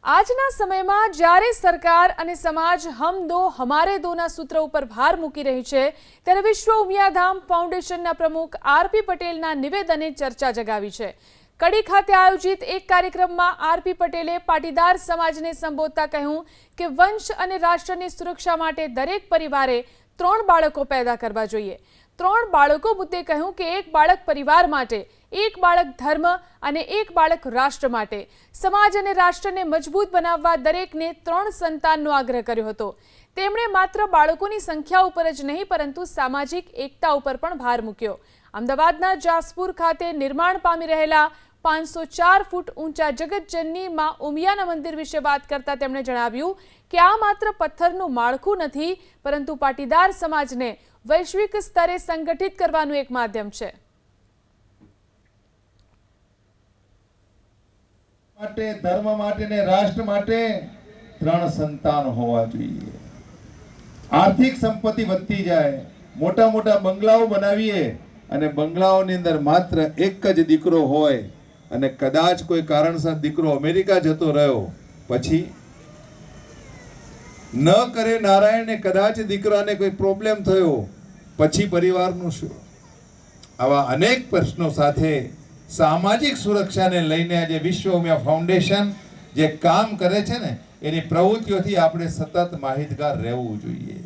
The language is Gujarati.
આજના સમયમાં જ્યારે સરકાર અને સમાજ હમ દો હમારે દોના સૂત્ર ઉપર ભાર મૂકી રહી છે ત્યારે વિશ્વ ઉમિયાધામ ફાઉન્ડેશનના પ્રમુખ આરપી પટેલના નિવેદને ચર્ચા જગાવી છે। કડી ખાતે આયોજિત એક કાર્યક્રમમાં આરપી પટેલે પાટીદાર સમાજને સંબોધતા કહ્યું કે વંશ અને રાષ્ટ્રની સુરક્ષા માટે દરેક પરિવારે 3 બાળકો પેદા કરવા જોઈએ। 3 બાળકો મુદ્દે કહ્યું કે એક બાળક પરિવાર માટે, એક બાળક ધર્મ અને એક બાળક રાષ્ટ્ર માટે। સમાજ અને રાષ્ટ્રને મજબૂત બનાવવા દરેકને 3 સંતાનનો આગ્રહ કર્યો હતો। તેમણે માત્ર બાળકોની સંખ્યા ઉપર જ નહીં પરંતુ સામાજિક એકતા ઉપર પણ ભાર મૂક્યો। અમદાવાદના જાસપુર ખાતે નિર્માણ પામી રહેલા 504 ફૂટ ઊંચા જગતજનની માં ઉમિયાના મંદિર વિશે વાત કરતા તેમણે જણાવ્યું કે આ માત્ર પથ્થરનું માળખું નથી પરંતુ પાટીદાર સમાજને વૈશ્વિક સ્તરે સંગઠિત કરવાનું એક માધ્યમ છે। માટે ધર્મ માટે ને રાષ્ટ્ર માટે 3 સંતાન હોવા જોઈએ। આર્થિક સંપત્તિ વધતી જાય, મોટા મોટા બંગલાઓ બનાવીએ અને બંગલાઓની અંદર માત્ર એક જ દીકરો હોય અને કદાચ કોઈ કારણસર દીકરો અમેરિકા જતો રહ્યો પછી ન કરે નારાયણ કદાચ દીકરાને કોઈ પ્રોબ્લેમ થયો પછી પરિવારનું શું? આવા અનેક પ્રશ્નો સાથે સામાજિક સુરક્ષાને લઈને આજે વિશ્વ ઉમિયા ફાઉન્ડેશન જે કામ કરે છે ને એની પ્રવૃત્તિઓથી આપણે સતત માહિતગાર રહેવું જોઈએ।